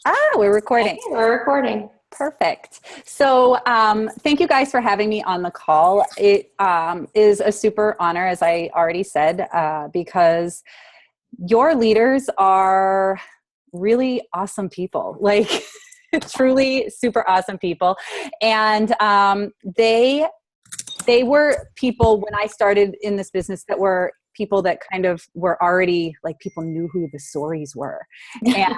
We're Okay, recording. we're recording. Perfect. So, thank you guys for having me on the call. It is a super honor, as I already said, because your leaders are really awesome people. Like, truly super awesome people, and they were people when I started in this business that were people that kind of were already like people knew who the stories were, and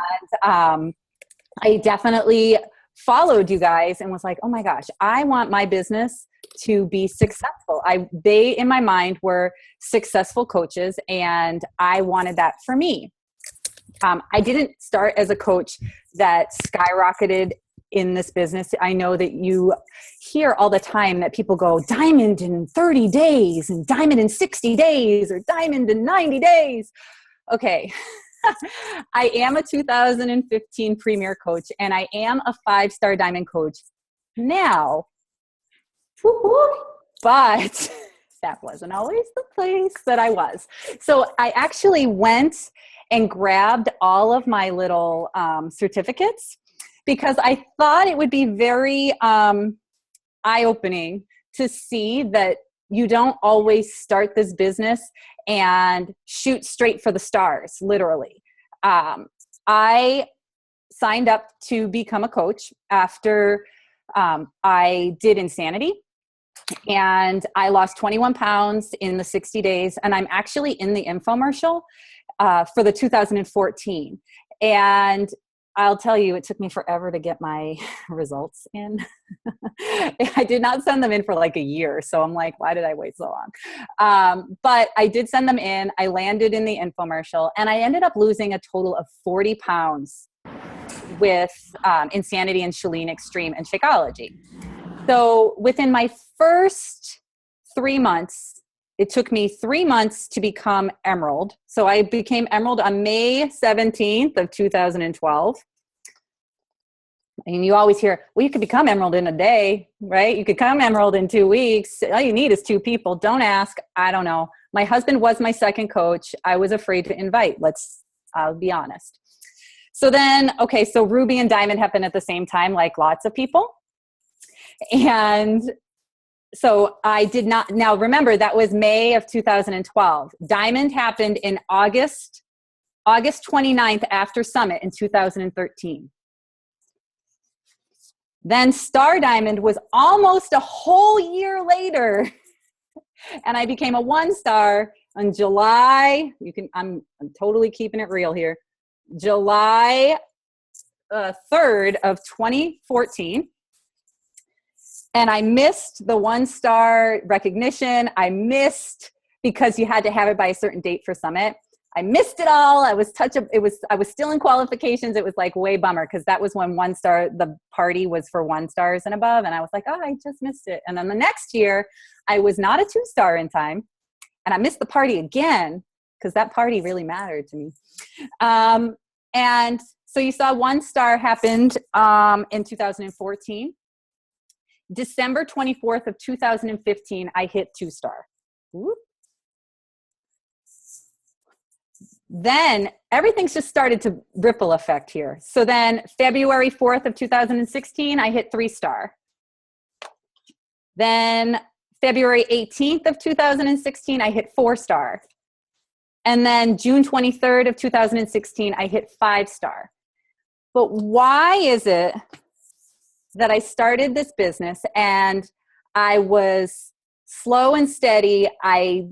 I definitely followed you guys and was like, oh my gosh, I want my business to be successful. They in my mind were successful coaches, and I wanted that for me. I didn't start as a coach that skyrocketed in this business. I know that you hear all the time that people go diamond in 30 days and diamond in 60 days or diamond in 90 days. Okay. I am a 2015 Premier Coach, and I am a 5-star Diamond Coach now. But that wasn't always the place that I was. So I actually went and grabbed all of my little certificates because I thought it would be very eye-opening to see that you don't always start this business and shoot straight for the stars, literally. I signed up to become a coach after I did Insanity, and I lost 21 pounds in the 60 days, and I'm actually in the infomercial for the 2014. And I'll tell you, it took me forever to get my results in. I did not send them in for like a year. So I'm like, why did I wait so long? But I did send them in. I landed in the infomercial, and I ended up losing a total of 40 pounds with Insanity and Chalene Extreme and Shakeology. So within my first 3 months, it took me 3 months to become Emerald. So I became Emerald on May 17th of 2012. And you always hear, well, you could become Emerald in a day, right? You could become Emerald in 2 weeks. All you need is 2 people. Don't ask. I don't know. My husband was my second coach. I was afraid to invite. I'll be honest. So then, okay, so Ruby and Diamond happened at the same time, like lots of people. And so I did not, now remember that was May of 2012. Diamond happened in August 29th after Summit in 2013. Then Star Diamond was almost a whole year later. And I became a 1-star on July, I'm totally keeping it real here, July 3rd of 2014. And I missed the 1-star recognition. I missed because you had to have it by a certain date for Summit. I missed it all. I was still in qualifications. It was like way bummer because that was when 1-star, the party was for 1-stars and above. And I was like, oh, I just missed it. And then the next year I was not a 2-star in time, and I missed the party again because that party really mattered to me. And so you saw 1-star happened in 2014. December 24th of 2015, I hit 2-star. Whoop. Then everything's just started to ripple effect here. So then February 4th of 2016, I hit 3-star. Then February 18th of 2016, I hit 4-star. And then June 23rd of 2016, I hit 5-star. But why is it that I started this business and I was slow and steady? A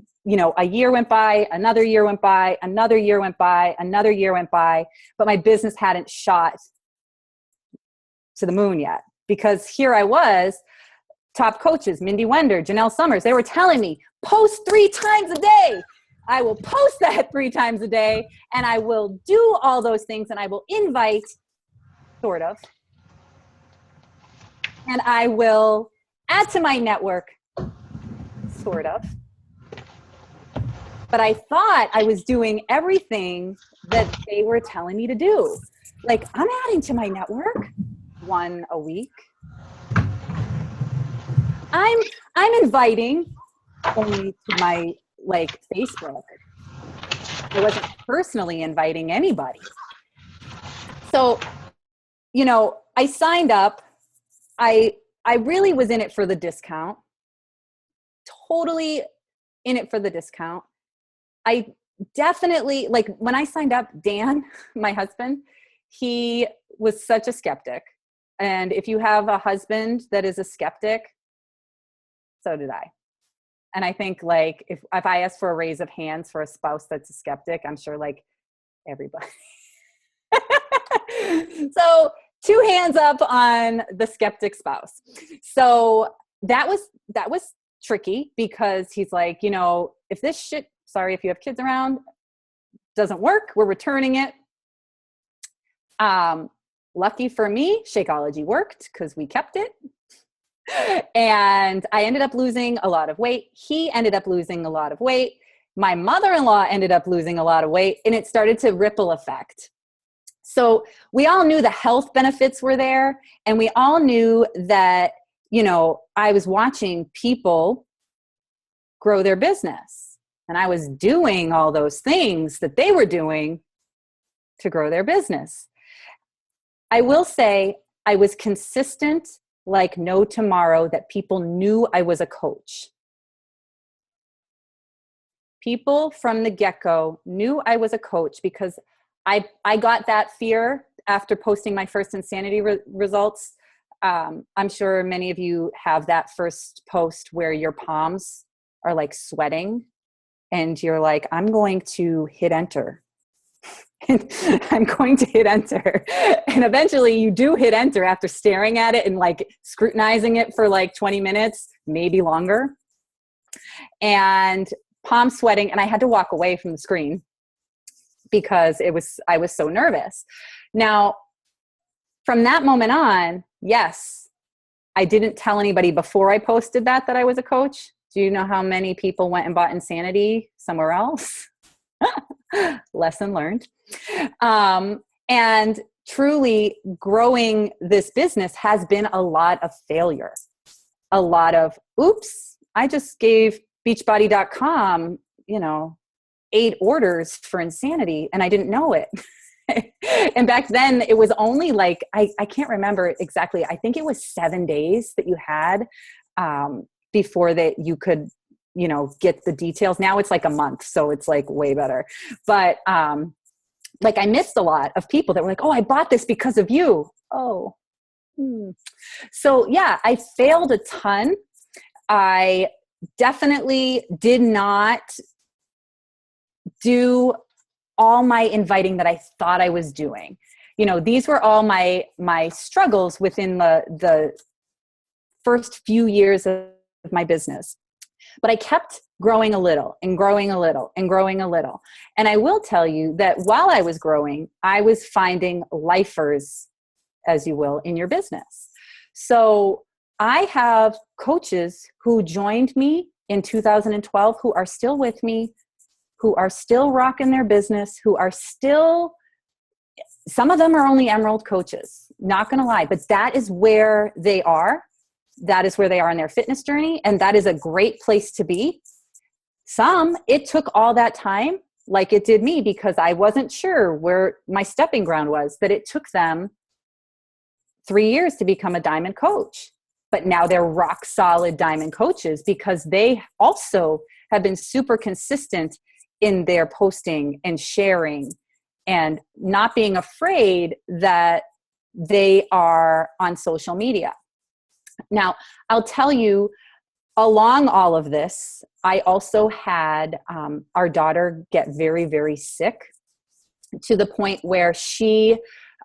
year went by, another year went by, another year went by, another year went by, but my business hadn't shot to the moon yet. Because here I was, top coaches, Mindy Wender, Janelle Summers, they were telling me, post 3 times a day. I will post that 3 times a day, and I will do all those things, and I will invite, sort of, and I will add to my network, sort of. But I thought I was doing everything that they were telling me to do. Like, I'm adding to my network 1 a week. I'm inviting only to my Facebook. I wasn't personally inviting anybody. So I signed up. I really was in it for the discount. Totally in it for the discount. I definitely, like, when I signed up, Dan, my husband, he was such a skeptic. And if you have a husband that is a skeptic, so did I. And I think, like, if I asked for a raise of hands for a spouse that's a skeptic, I'm sure, like, everybody. So 2 hands up on the skeptic spouse. So that was tricky, because he's like, if this shit, sorry if you have kids around, doesn't work, we're returning it. Lucky for me, Shakeology worked, because we kept it. And I ended up losing a lot of weight. He ended up losing a lot of weight. My mother-in-law ended up losing a lot of weight, and it started to ripple effect. So we all knew the health benefits were there, and we all knew that, I was watching people grow their business, and I was doing all those things that they were doing to grow their business. I will say I was consistent like no tomorrow, that people knew I was a coach. People from the get-go knew I was a coach, because I got that fear after posting my first Insanity results. I'm sure many of you have that first post where your palms are like sweating and you're like, I'm going to hit enter. And I'm going to hit enter. And eventually you do hit enter after staring at it and like scrutinizing it for like 20 minutes, maybe longer. And palm sweating. And I had to walk away from the screen because I was so nervous. Now, from that moment on, yes, I didn't tell anybody before I posted that I was a coach. Do you know how many people went and bought Insanity somewhere else? Lesson learned. And truly growing this business has been a lot of failure. A lot of, oops, I just gave Beachbody.com, 8 orders for Insanity and I didn't know it. And back then it was only like, I can't remember exactly. I think it was 7 days that you had before that you could, get the details. Now it's like a month. So it's like way better. But like I missed a lot of people that were like, oh, I bought this because of you. Oh. So yeah, I failed a ton. I definitely did not do all my inviting that I thought I was doing. These were all my struggles within the first few years of my business. But I kept growing a little and growing a little and growing a little. And I will tell you that while I was growing, I was finding lifers, as you will, in your business. So I have coaches who joined me in 2012 who are still with me, who are still rocking their business, who are still, some of them are only Emerald coaches, not going to lie, but that is where they are. That is where they are in their fitness journey. And that is a great place to be. Some, it took all that time, like it did me, because I wasn't sure where my stepping ground was, that it took them 3 years to become a diamond coach. But now they're rock solid diamond coaches because they also have been super consistent in their posting and sharing and not being afraid that they are on social media. Now, I'll tell you, along all of this, I also had our daughter get very, very sick to the point where she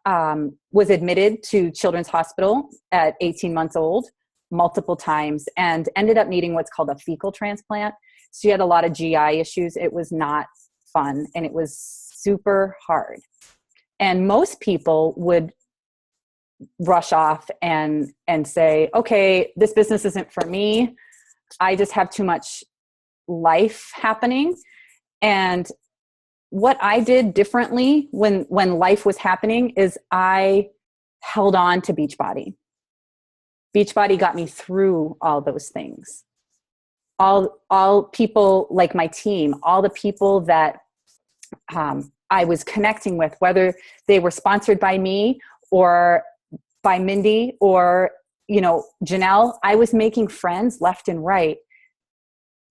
was admitted to Children's Hospital at 18 months old multiple times and ended up needing what's called a fecal transplant. She had a lot of GI issues. It was not fun and it was super hard. And most people would rush off and say, okay, this business isn't for me. I just have too much life happening. And what I did differently when life was happening is I held on to Beachbody. Beachbody got me through all those things. All people like my team, all the people that I was connecting with, whether they were sponsored by me or by Mindy or, Janelle, I was making friends left and right,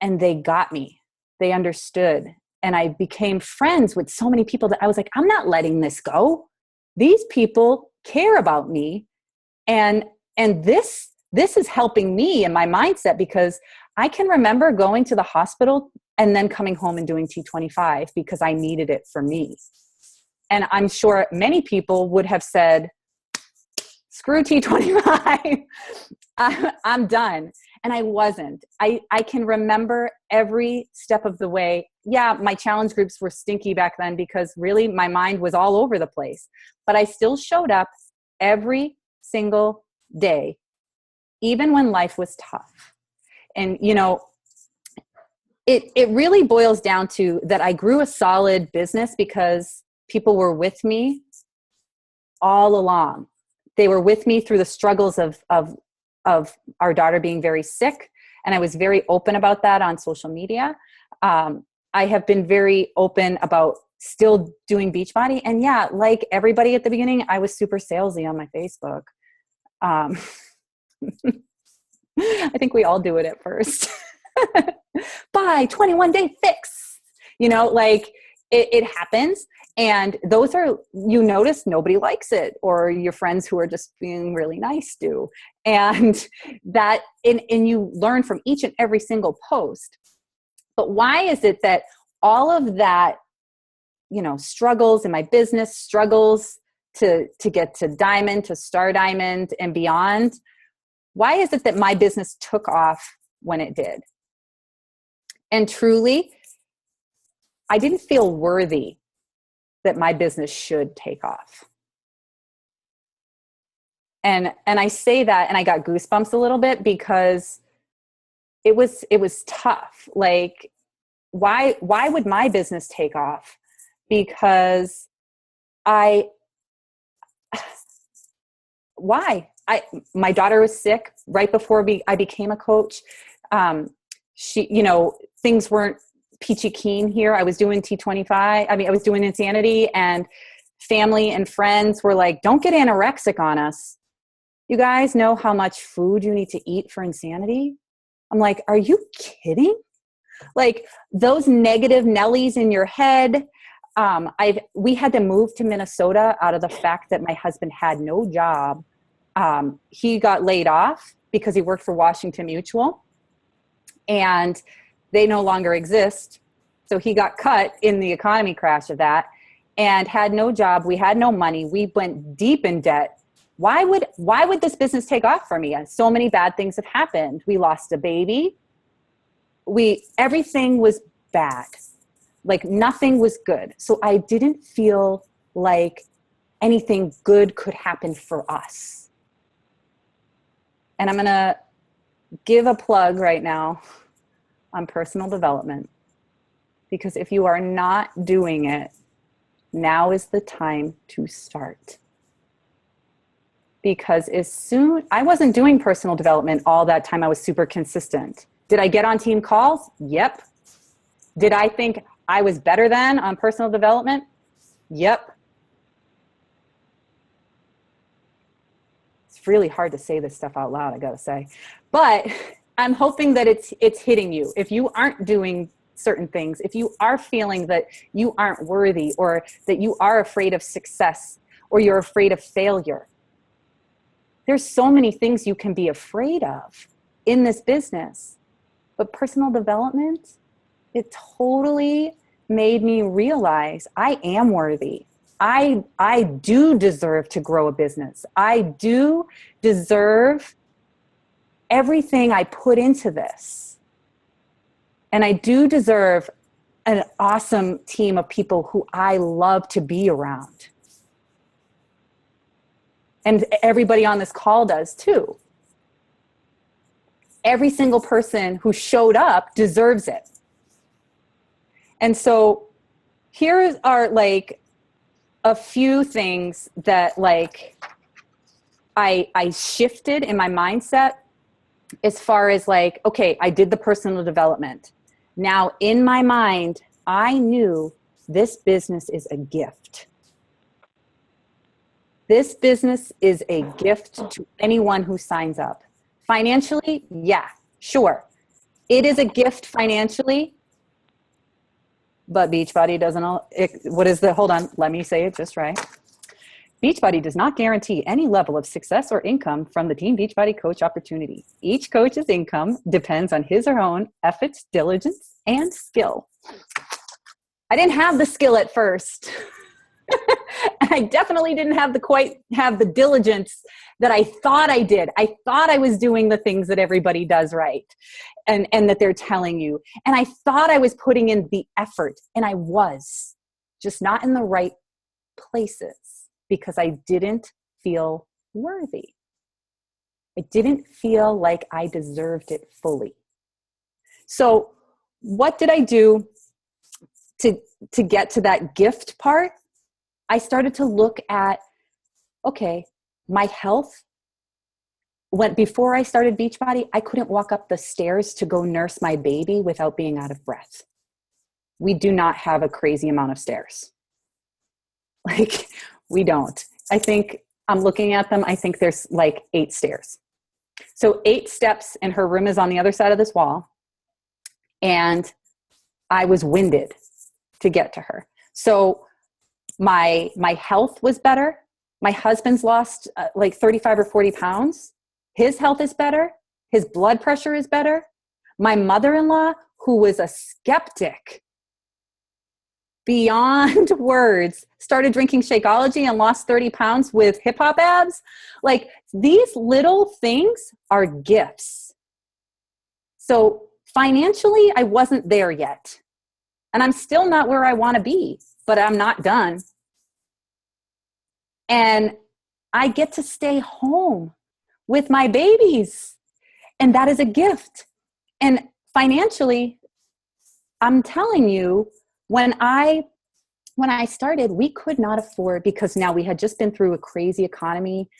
and they got me. They understood. And I became friends with so many people that I was like, I'm not letting this go. These people care about me. And this is helping me in my mindset, because I can remember going to the hospital and then coming home and doing T25 because I needed it for me. And I'm sure many people would have said, screw T25, I'm done. And I wasn't. I can remember every step of the way. Yeah, my challenge groups were stinky back then because really my mind was all over the place. But I still showed up every single day, even when life was tough. And, it really boils down to that I grew a solid business because people were with me all along. They were with me through the struggles of our daughter being very sick. And I was very open about that on social media. I have been very open about still doing Beachbody. And yeah, like everybody at the beginning, I was super salesy on my Facebook. I think we all do it at first. Buy 21-day fix, it happens. And those are, notice nobody likes it, or your friends who are just being really nice do. And that, and you learn from each and every single post. But why is it that all of that, struggles in my business, struggles to get to Diamond, to Star Diamond and beyond, why is it that my business took off when it did? And truly, I didn't feel worthy that my business should take off. And I say that, and I got goosebumps a little bit because it was tough. Like, why would my business take off? Because my daughter was sick right before I became a coach. Things weren't peachy keen here. I was doing T25. I was doing Insanity, and family and friends were like, don't get anorexic on us. You guys know how much food you need to eat for Insanity? I'm like, are you kidding? Like, those negative Nellies in your head. We had to move to Minnesota out of the fact that my husband had no job. He got laid off because he worked for Washington Mutual, and they no longer exist. So he got cut in the economy crash of that and had no job. We had no money. We went deep in debt. Why would this business take off for me? So many bad things have happened. We lost a baby. Everything was bad. Like, nothing was good. So I didn't feel like anything good could happen for us. And I'm going to give a plug right now on personal development, because if you are not doing it, now is the time to start. Because I wasn't doing personal development all that time. I was super consistent. Did I get on team calls? Yep. Did I think I was better than on personal development? Yep. It's really hard to say this stuff out loud, I gotta say. But I'm hoping that it's hitting you. If you aren't doing certain things, if you are feeling that you aren't worthy, or that you are afraid of success, or you're afraid of failure, there's so many things you can be afraid of in this business. But personal development, it totally made me realize I am worthy. I do deserve to grow a business. I do deserve everything I put into this. And I do deserve an awesome team of people who I love to be around. And everybody on this call does too. Every single person who showed up deserves it. And so here are like a few things that I shifted in my mindset, as far as like, okay, I did the personal development. Now in my mind, I knew this business is a gift. This business is a gift to anyone who signs up. Financially, yeah, sure. It is a gift financially, but Beachbody doesn't, hold on, let me say it just right. Beachbody does not guarantee any level of success or income from the Team Beachbody coach opportunity. Each coach's income depends on his or her own efforts, diligence, and skill. I didn't have the skill at first. I definitely didn't quite have the diligence that I thought I did. I thought I was doing the things that everybody does right and that they're telling you. And I thought I was putting in the effort, and I was, just not in the right places, because I didn't feel worthy. I didn't feel like I deserved it fully. So what did I do to get to that gift part? I started to look at, okay, my health. Before I started Beachbody, I couldn't walk up the stairs to go nurse my baby without being out of breath. We do not have a crazy amount of stairs. Like, we don't. I think I'm looking at them. I think there's like 8 stairs. So 8 steps, and her room is on the other side of this wall. And I was winded to get to her. So my health was better. My husband's lost like 35 or 40 pounds. His health is better. His blood pressure is better. My mother-in-law, who was a skeptic beyond words, started drinking Shakeology and lost 30 pounds with hip hop abs. Like, these little things are gifts. So financially, I wasn't there yet. And I'm still not where I want to be, but I'm not done. And I get to stay home with my babies. And that is a gift. And financially, I'm telling you, when I started, we could not afford, because now we had just been through a crazy economy.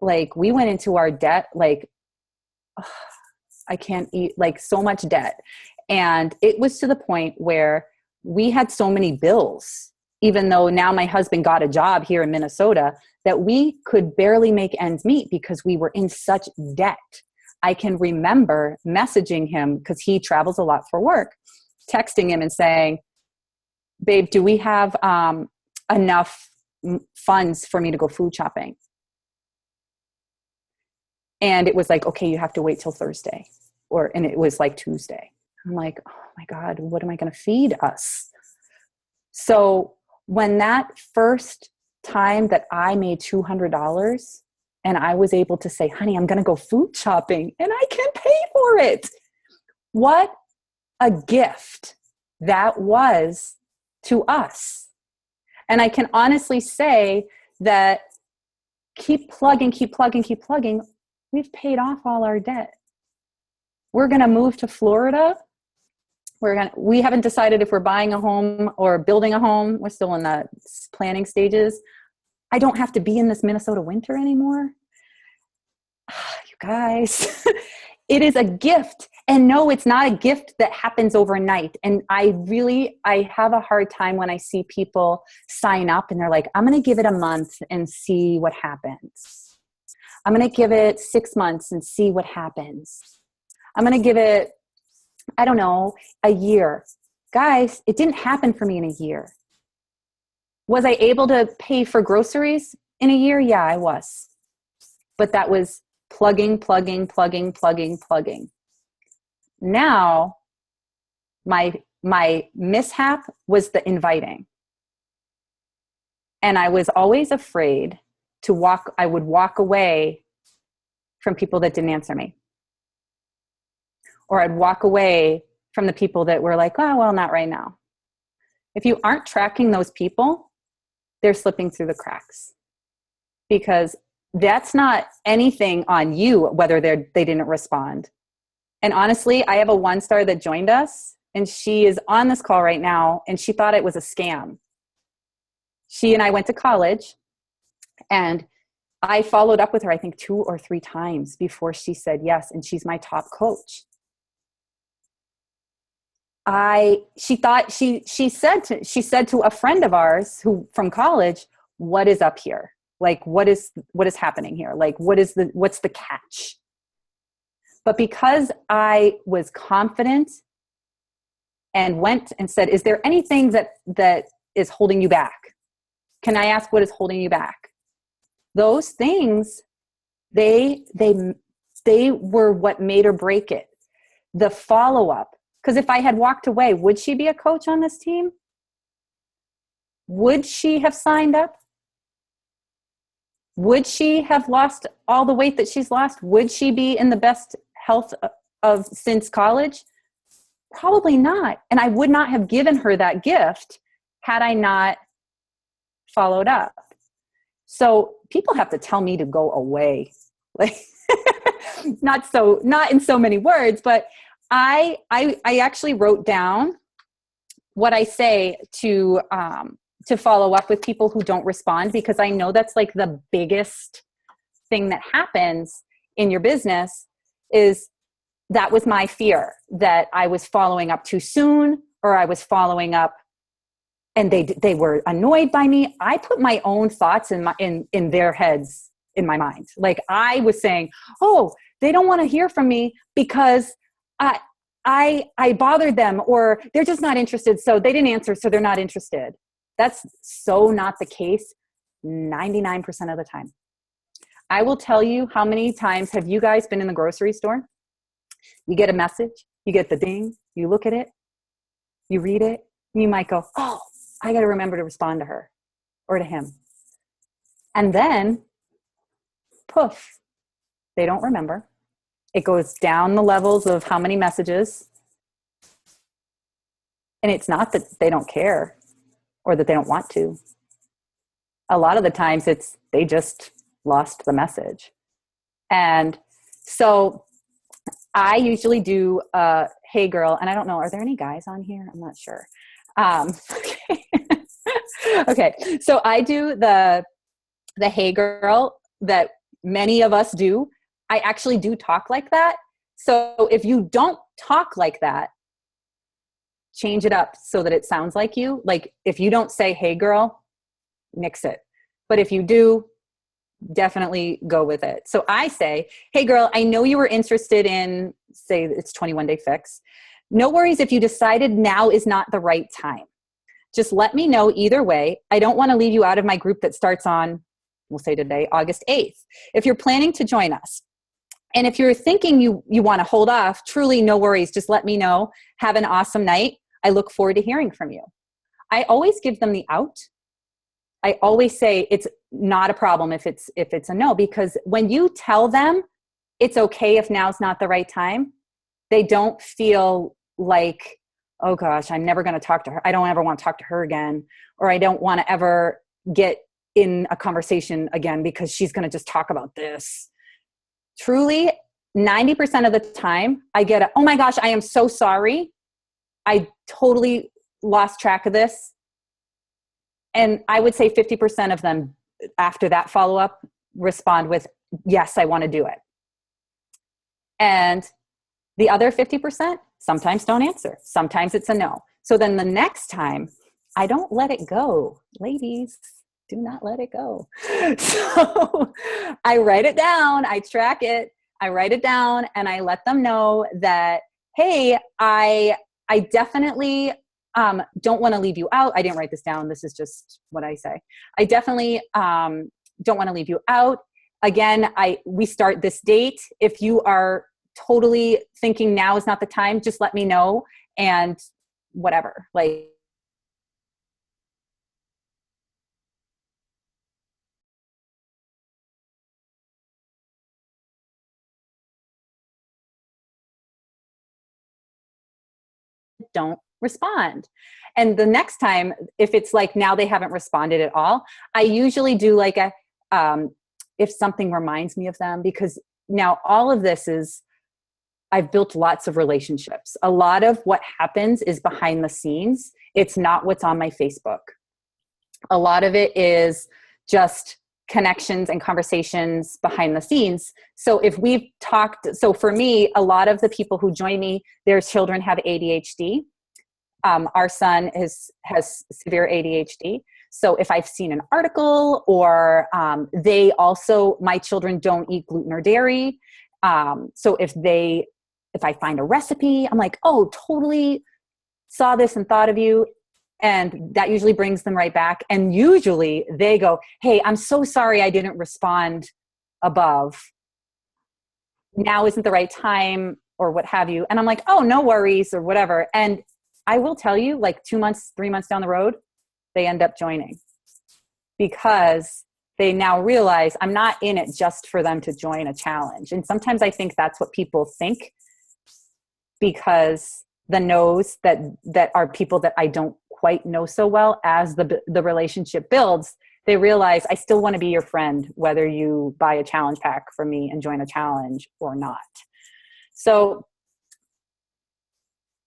Like, we went into our debt, like, I can't eat, like, so much debt. And it was to the point where we had so many bills, even though now my husband got a job here in Minnesota, that we could barely make ends meet because we were in such debt. I can remember messaging him, because he travels a lot for work, texting him and saying, babe, do we have enough funds for me to go food shopping? And it was like, okay, you have to wait till Thursday. And it was like Tuesday. I'm like, oh my God, what am I going to feed us? So when that first time that I made $200 and I was able to say, honey, I'm going to go food shopping and I can pay for it. What a gift that was to us. And I can honestly say that keep plugging, we've paid off all our debt. We're going to move to Florida. We haven't decided if we're buying a home or building a home. We're still in the planning stages. I don't have to be in this Minnesota winter anymore. You guys, it is a gift. And no, it's not a gift that happens overnight. And I have a hard time when I see people sign up and they're like, I'm going to give it a month and see what happens. I'm going to give it 6 months and see what happens. I'm going to give it, I don't know, a year. Guys, it didn't happen for me in a year. Was I able to pay for groceries in a year? Yeah, I was. But that was plugging. Now, my mishap was the inviting. And I was always afraid I would walk away from people that didn't answer me. Or I'd walk away from the people that were like, oh, well, not right now. If you aren't tracking those people, they're slipping through the cracks. Because that's not anything on you, whether they didn't respond. And honestly, I have a 1-star that joined us, and she is on this call right now, and she thought it was a scam. She and I went to college, and I followed up with her, I think 2 or 3 times before she said yes, and she's my top coach. She said to a friend of ours from college, what is up here? Like, what is happening here? Like, what's the catch? But because I was confident and went and said, is there anything that is holding you back? Can I ask what is holding you back? Those things, they were what made or break it. The follow-up. Because if I had walked away, would she be a coach on this team? Would she have signed up? Would she have lost all the weight that she's lost? Would she be in the best health of since college? Probably not. And I would not have given her that gift had I not followed up. So people have to tell me to go away. Like, not in so many words, but I actually wrote down what I say to follow up with people who don't respond, because I know that's like the biggest thing that happens in your business. Is that was my fear, that I was following up too soon, or I was following up and they were annoyed by me. I put my own thoughts in their heads, in my mind. Like, I was saying, oh, they don't want to hear from me because I bothered them, or they're just not interested. So they didn't answer. So they're not interested. That's so not the case 99% of the time. I will tell you, how many times have you guys been in the grocery store? You get a message, you get the ding, you look at it, you read it, and you might go, oh, I got to remember to respond to her or to him. And then, poof, they don't remember. It goes down the levels of how many messages. And it's not that they don't care or that they don't want to. A lot of the times it's they just lost the message. And so I usually do hey girl, and I don't know, are there any guys on here? I'm not sure. Okay. Okay. So I do the hey girl that many of us do. I actually do talk like that. So if you don't talk like that, change it up so that it sounds like you. Like, if you don't say, hey girl, nix it. But if you do, definitely go with it. So I say, hey girl, I know you were interested in, say it's 21 Day Fix. No worries if you decided now is not the right time. Just let me know either way. I don't want to leave you out of my group that starts on, we'll say today, August 8th. If you're planning to join us, and if you're thinking you want to hold off, truly no worries. Just let me know. Have an awesome night. I look forward to hearing from you. I always give them the out. I always say it's not a problem if it's a no, because when you tell them it's okay if now's not the right time, they don't feel like, oh gosh, I'm never going to talk to her. I don't ever want to talk to her again, or I don't want to ever get in a conversation again because she's going to just talk about this. Truly, 90% of the time I get a, oh my gosh, I am so sorry. I totally lost track of this. And I would say 50% of them after that follow-up respond with, yes, I want to do it. And the other 50% sometimes don't answer. Sometimes it's a no. So then the next time, I don't let it go. Ladies, do not let it go. So I write it down, I track it, I write it down, and I let them know that, hey, I definitely don't want to leave you out. I didn't write this down. This is just what I say. I definitely don't want to leave you out. Again, we start this date. If you are totally thinking now is not the time, just let me know, and whatever. Like, don't respond. And the next time, if it's like now they haven't responded at all, I usually do like a, if something reminds me of them, because now all of this is, I've built lots of relationships. A lot of what happens is behind the scenes. It's not what's on my Facebook. A lot of it is just connections and conversations behind the scenes. So if we've talked, so for me, a lot of the people who join me, their children have ADHD. Our son has severe ADHD. So if I've seen an article or my children don't eat gluten or dairy. So if I find a recipe, I'm like, oh, totally saw this and thought of you. And that usually brings them right back. And usually they go, hey, I'm so sorry I didn't respond above. Now isn't the right time or what have you. And I'm like, oh, no worries or whatever. And I will tell you, like 2 months, 3 months down the road, they end up joining because they now realize I'm not in it just for them to join a challenge. And sometimes I think that's what people think, because the no's that are people that I don't quite know so well, as the relationship builds, they realize I still want to be your friend, whether you buy a challenge pack from me and join a challenge or not. So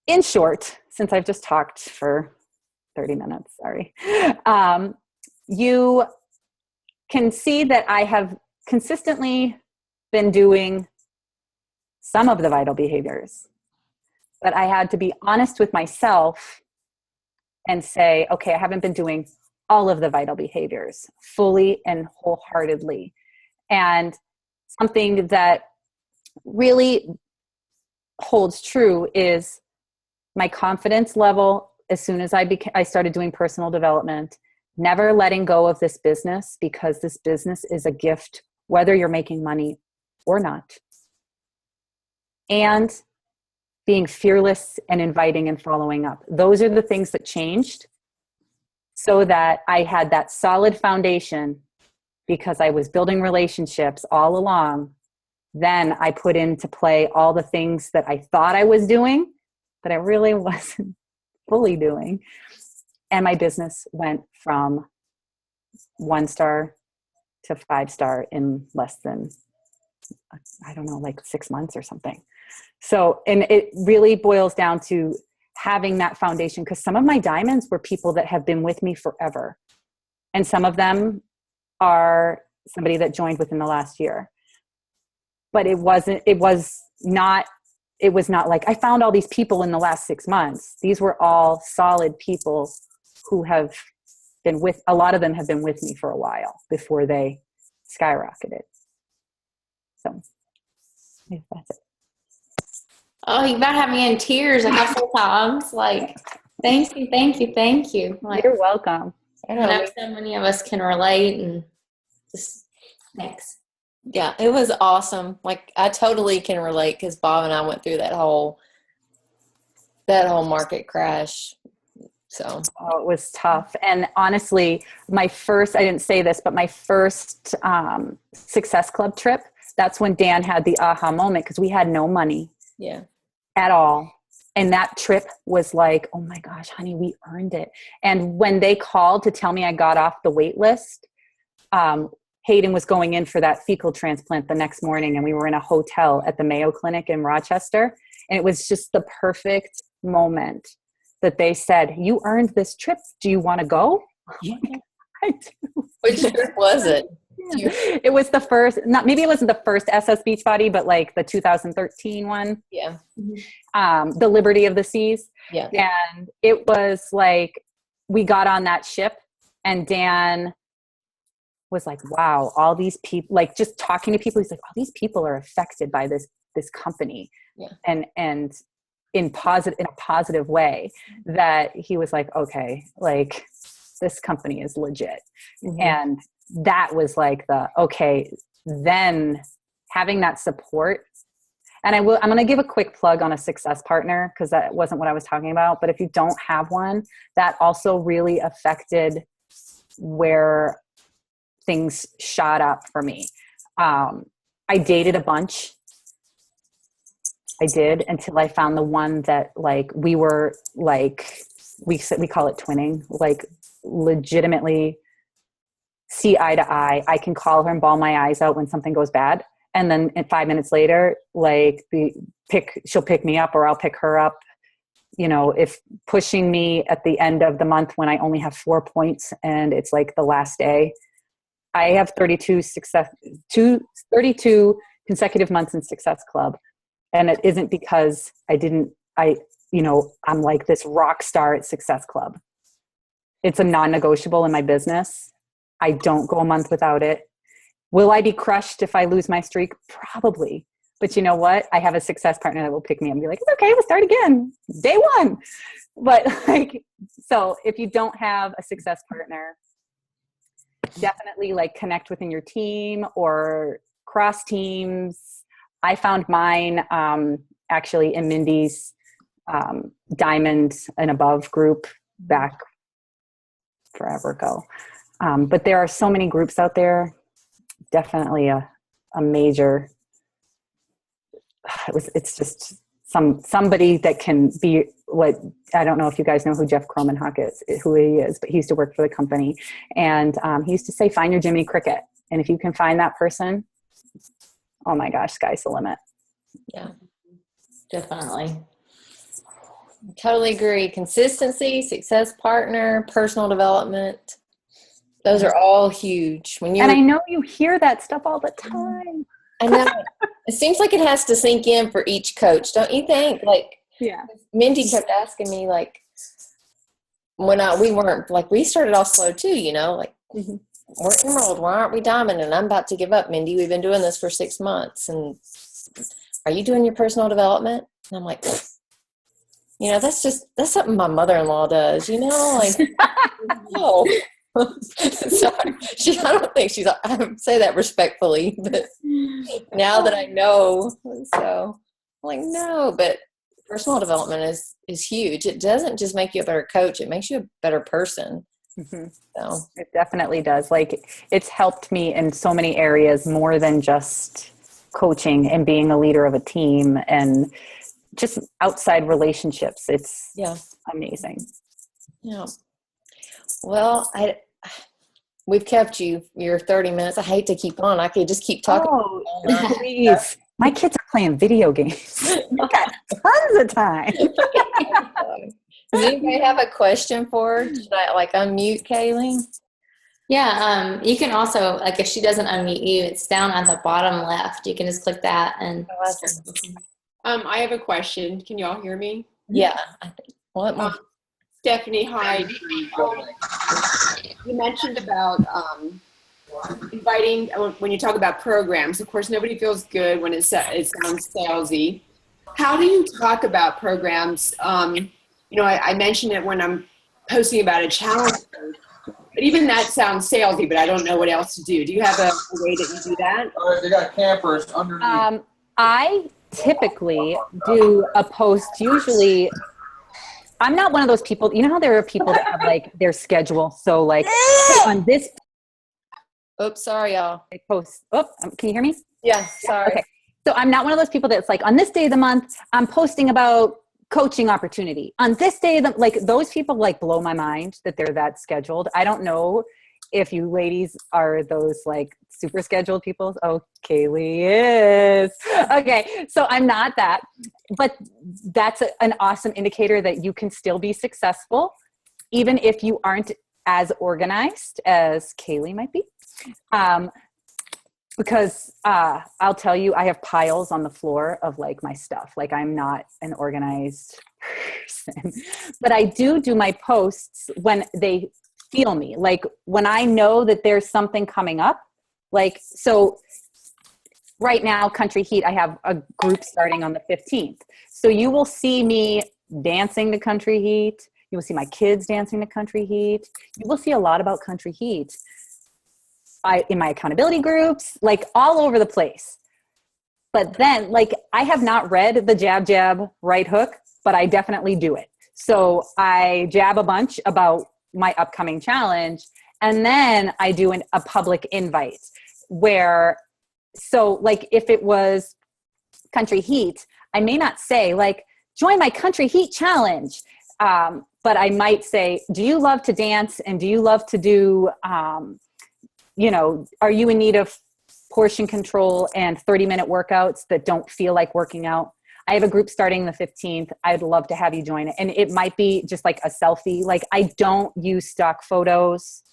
in short, since I've just talked for 30 minutes, sorry, you can see that I have consistently been doing some of the vital behaviors, but I had to be honest with myself and say, okay, I haven't been doing all of the vital behaviors fully and wholeheartedly. And something that really holds true is my confidence level as soon as I started doing personal development, never letting go of this business, because this business is a gift, whether you're making money or not. And being fearless and inviting and following up. Those are the things that changed, so that I had that solid foundation, because I was building relationships all along. Then I put into play all the things that I thought I was doing, but I really wasn't fully doing. And my business went from 1-star to 5-star in less than, I don't know, like 6 months or something. So, and it really boils down to having that foundation, because some of my diamonds were people that have been with me forever. And some of them are somebody that joined within the last year. But it was not like I found all these people in the last 6 months. These were all solid people who have been a lot of them have been with me for a while before they skyrocketed. So that's it. Oh, you about have me in tears a couple times. Like, thank you, thank you, thank you. Like, you're welcome. I know so many of us can relate, and just thanks. Yeah, it was awesome. Like, I totally can relate, because Bob and I went through that whole market crash. So it was tough. And honestly, I didn't say this, but my first Success Club trip, that's when Dan had the aha moment, because we had no money. Yeah. At all. And that trip was like, oh my gosh, honey, we earned it. And when they called to tell me I got off the wait list, Hayden was going in for that fecal transplant the next morning, and we were in a hotel at the Mayo Clinic in Rochester. And it was just the perfect moment that they said, you earned this trip. Do you want to go? Yeah. I do. Which trip was it? Yeah. It was the first, maybe it wasn't the first SS Beachbody, but like the 2013 one. Yeah. The Liberty of the Seas. Yeah. And it was like, we got on that ship, and Dan was like, wow, all these people, like just talking to people, he's like, all these people are affected by this company. Yeah. And in a positive way, that he was like, okay, like this company is legit. Mm-hmm. And that was like then having that support. And I'm going to give a quick plug on a success partner, because that wasn't what I was talking about. But if you don't have one, that also really affected where things shot up for me. I dated a bunch. I did, until I found the one that like we were like, we call it twinning, like legitimately see eye to eye. I can call her and bawl my eyes out when something goes bad. And then 5 minutes later, like she'll pick me up, or I'll pick her up. You know, if pushing me at the end of the month when I only have 4 points and it's like the last day. I have 32 consecutive months in Success Club. And it isn't because I'm like this rock star at Success Club. It's a non-negotiable in my business. I don't go a month without it. Will I be crushed if I lose my streak? Probably. But you know what? I have a success partner that will pick me up and be like, it's okay, we'll start again. Day one. But like, so if you don't have a success partner, definitely like connect within your team or cross teams. I found mine actually in Mindy's Diamond and Above group back forever ago. But there are so many groups out there. Definitely a major, it's just somebody that can be what, I don't know if you guys know who Jeff Cromenhawk is, who he is, but he used to work for the company. And he used to say, find your Jiminy Cricket. And if you can find that person, oh my gosh, sky's the limit. Yeah, Definitely. totally agree. Consistency, success partner, personal development. Those are all huge. When you And I know you hear that stuff all the time. I know. It seems like it has to sink in for each coach, don't you think? Like, Yeah. Mindy kept asking me, like, we started off slow too, you know, like, we're Emerald, why aren't we Diamond? And I'm about to give up, Mindy. We've been doing this for 6 months. And are you doing your personal development? And I'm like, you know, that's something my mother-in-law does, you know, like, no. Sorry. I don't think I say that respectfully, but now that I know, so I'm like, no, but personal development is huge. It doesn't just make you a better coach. It makes you a better person. Mm-hmm. So It definitely does. Like, it's helped me in so many areas more than just coaching and being a leader of a team and just outside relationships. It's amazing. Yeah. Well, we've kept your 30 minutes. I hate to keep on. I could just keep talking. Oh, please. My kids are playing video games. I got tons of time. Does anybody have a question for her? Should I unmute Kaylee? Yeah, you can also, like, if she doesn't unmute you, it's down at the bottom left. You can just click that and I have a question. Can you all hear me? Yeah. I think. What? Stephanie, hi. You mentioned about inviting, when you talk about programs, of course, nobody feels good when it sounds salesy. How do you talk about programs? I mentioned it when I'm posting about a challenge, but even that sounds salesy, but I don't know what else to do. Do you have a way that you do that? They got campers underneath. I typically do a post, usually I'm not one of those people, you know how there are people that have like their schedule. So like on this. Oops, sorry, y'all. I post, can you hear me? Yeah, sorry. Okay. So I'm not one of those people that's like, on this day of the month, I'm posting about coaching opportunity. On this day, like those people like blow my mind that they're that scheduled. I don't know if you ladies are those like super scheduled people. Oh, Kaylee is. Okay, so I'm not that. But that's an awesome indicator that you can still be successful, even if you aren't as organized as Kaylee might be. Because I'll tell you, I have piles on the floor of like my stuff. Like I'm not an organized person, but I do my posts when they feel me. Like when I know that there's something coming up, like, so right now, Country Heat, I have a group starting on the 15th. So you will see me dancing to Country Heat. You will see my kids dancing to Country Heat. You will see a lot about Country Heat. In my accountability groups, like all over the place. But then, like, I have not read the jab, jab, right hook, but I definitely do it. So I jab a bunch about my upcoming challenge, and then I do a public invite where, so like if it was Country Heat, I may not say like, join my Country Heat challenge. But I might say, do you love to dance? And do you love to do, are you in need of portion control and 30-minute workouts that don't feel like working out? I have a group starting the 15th. I'd love to have you join it. And it might be just like a selfie. Like I don't use stock photos.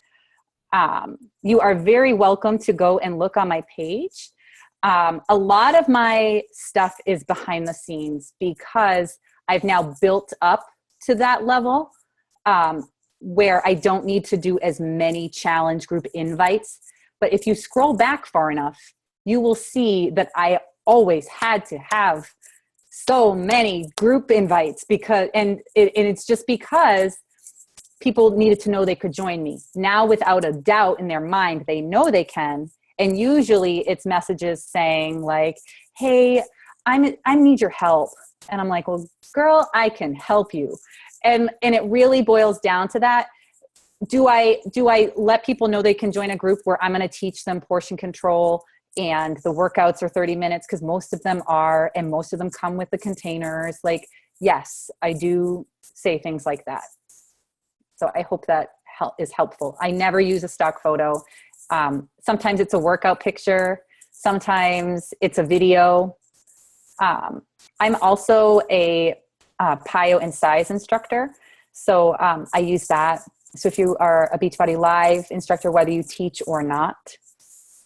You are very welcome to go and look on my page. A lot of my stuff is behind the scenes because I've now built up to that level. where I don't need to do as many challenge group invites. But if you scroll back far enough, you will see that I always had to have so many group invites and it's just because people needed to know they could join me. Now, without a doubt in their mind, they know they can. And usually it's messages saying like, hey, I need your help. And I'm like, well, girl, I can help you. And it really boils down to that. Do I let people know they can join a group where I'm going to teach them portion control and the workouts are 30 minutes? Because most of them are, and most of them come with the containers. Like, yes, I do say things like that. So I hope that is helpful. I never use a stock photo. Sometimes it's a workout picture. Sometimes it's a video. I'm also a PiYo and size instructor. So I use that. So if you are a Beachbody Live instructor, whether you teach or not,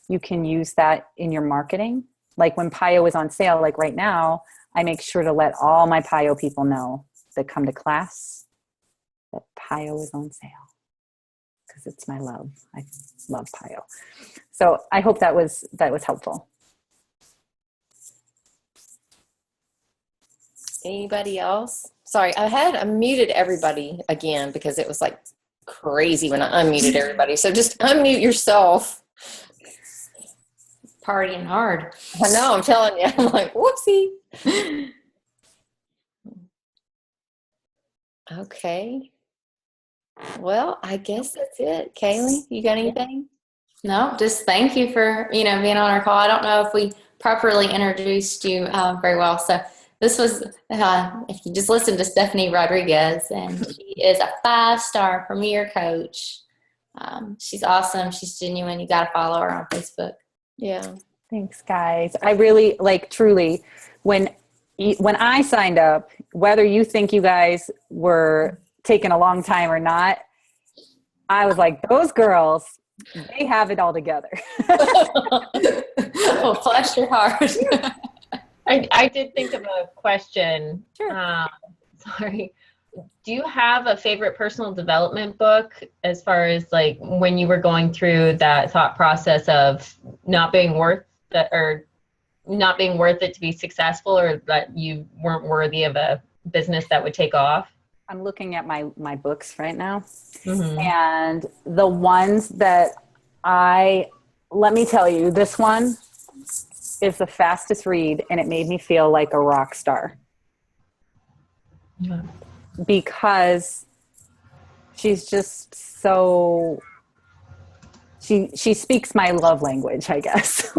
you can use that in your marketing. Like when PiYo is on sale, like right now, I make sure to let all my PiYo people know that come to class that PiYo is on sale, because it's my love. I love PiYo. So I hope that was helpful. Anybody else? Sorry, I muted everybody again because it was like crazy when I unmuted everybody. So just unmute yourself. Partying hard. I know, I'm telling you. I'm like, whoopsie. Okay. Well, I guess that's it. Kaylee, you got anything? No, just thank you for, being on our call. I don't know if we properly introduced you very well. So this was, if you just listen to Stephanie Rodriguez, and she is a 5-star premier coach. She's awesome. She's genuine. You got to follow her on Facebook. Yeah. Thanks, guys. I really, truly, when I signed up, whether you think you guys were taking a long time or not, I was like, those girls, they have it all together. Well, bless your heart. I did think of a question. Sure. Sorry. Do you have a favorite personal development book as far as like when you were going through that thought process of not being worth it, or not being worth it to be successful, or that you weren't worthy of a business that would take off? I'm looking at my books right now. Mm-hmm. And the ones that let me tell you, this one is the fastest read, and it made me feel like a rock star. Yeah. Because she's just so, she speaks my love language, I guess.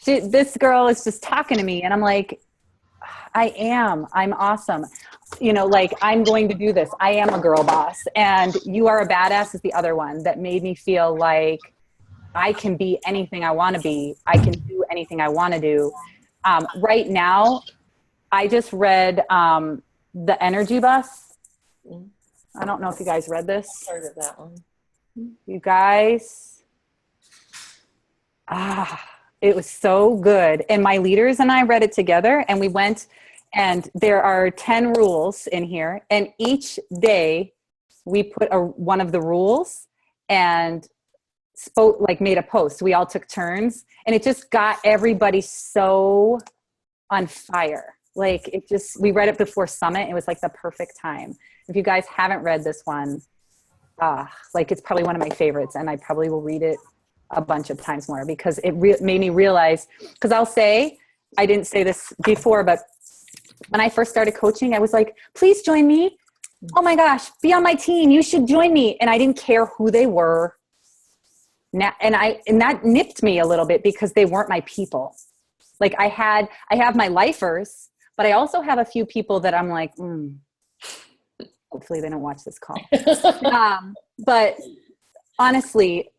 This girl is just talking to me, and I'm like, I'm awesome. I'm going to do this. I am a girl boss. And You Are a Badass is the other one that made me feel like I can be anything I want to be. I can do anything I want to do. Right now, I just read The Energy Bus. I don't know if you guys read this. Heard of that one. You guys, it was so good. And my leaders and I read it together, and we went, and there are 10 rules in here. And each day we put one of the rules and made a post. We all took turns, and it just got everybody so on fire. We read it before Summit. It was like the perfect time. If you guys haven't read this one, it's probably one of my favorites, and I probably will read it a bunch of times more, because it made me realize, because I'll say, I didn't say this before, but when I first started coaching, I was like, please join me. Oh my gosh, be on my team. You should join me. And I didn't care who they were. Now, and that nipped me a little bit, because they weren't my people. I have my lifers, but I also have a few people that I'm like, hopefully they don't watch this call. But honestly,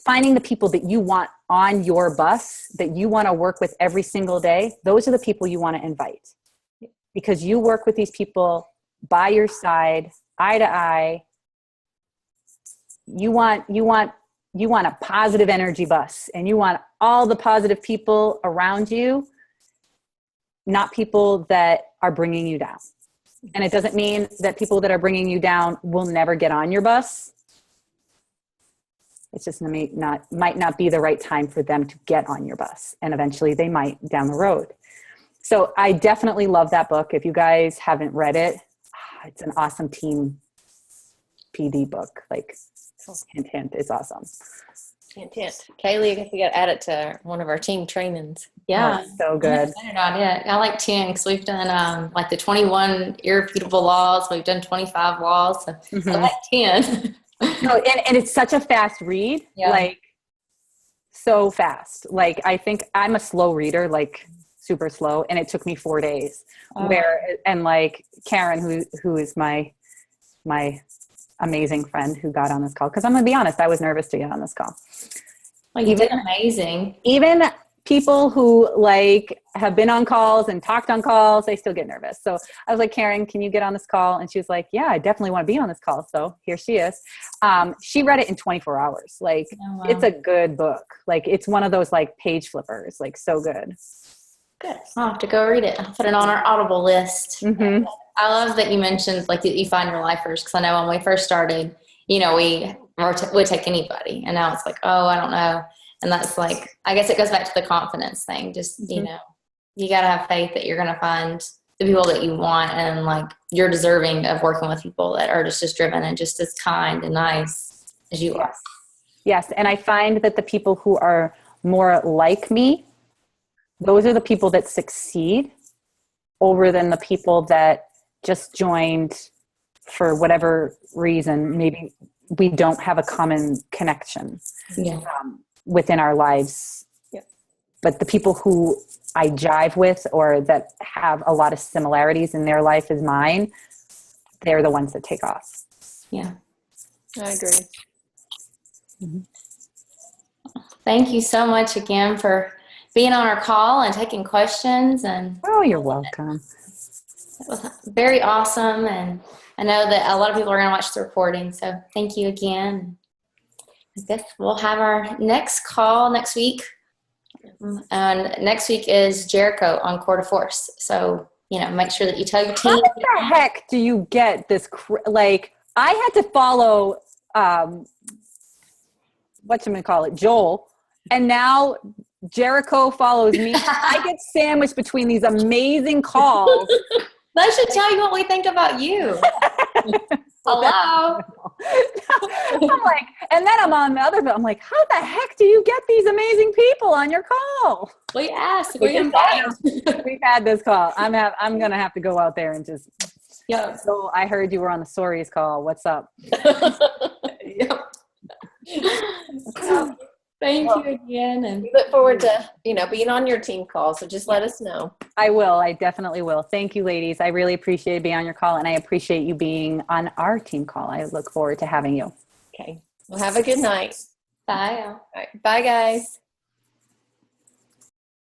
finding the people that you want on your bus, that you want to work with every single day, those are the people you want to invite, because you work with these people by your side, eye to eye. You want a positive energy bus, and you want all the positive people around you, not people that are bringing you down. And it doesn't mean that people that are bringing you down will never get on your bus. It's just might not be the right time for them to get on your bus. And eventually they might down the road. So I definitely love that book. If you guys haven't read it, it's an awesome team PD book. Like, hint, hint, it's awesome. Hint, hint. Kaylee, I guess we got to add it to one of our team trainings. Yeah. Oh, so good. I like 10 because we've done like the 21 irrefutable laws. We've done 25 laws. So I like 10. No, and it's such a fast read. Yeah. Like, so fast. Like, I think I'm a slow reader, like super slow. And it took me 4 days and like Karen, who is my amazing friend who got on this call. Cause I'm gonna be honest, I was nervous to get on this call. Well, you did amazing. Even people who like have been on calls and talked on calls, they still get nervous. So I was like, Karen, can you get on this call? And she was like, yeah, I definitely want to be on this call. So here she is. She read it in 24 hours. Like, Oh, wow. It's a good book. Like, it's one of those like page flippers, like so good. Good. I'll have to go read it. I'll put it on our Audible list. Mm-hmm. I love that you mentioned like that you find your lifers, because I know when we first started, you know, we would take anybody, and now it's like, oh, I don't know. And that's like, I guess it goes back to the confidence thing. Just, you know, you got to have faith that you're going to find the people that you want, and like you're deserving of working with people that are just as driven and just as kind and nice as you are. Yes. And I find that the people who are more like me, those are the people that succeed over than the people that just joined for whatever reason. Maybe we don't have a common connection within our lives. Yeah. But the people who I jive with or that have a lot of similarities in their life as mine, they're the ones that take off. Yeah. I agree. Thank you so much again for being on our call and taking questions. And Oh, you're welcome. it was very awesome. And I know that a lot of people are going to watch the recording. So thank you again. I guess we'll have our next call next week. And next week is Jericho on Court of Force. So, you know, make sure that you tell your team. How the heck do you get this? Like, I had to follow, Joel. And now Jericho follows me. I get sandwiched between these amazing calls. That should tell you what we think about you. Hello. I'm like, and then I'm on the other, I'm like, how the heck do you get these amazing people on your call? We asked. We invited. We've had this call. I'm going to have to go out there and just, Yep. So I heard you were on the stories call. What's up? Yep. Thank you again. And We look forward to, being on your team call. So just let us know. I will. I definitely will. Thank you, ladies. I really appreciate being on your call, and I appreciate you being on our team call. I look forward to having you. Okay. Well, have a good night. bye. All right. Bye, guys.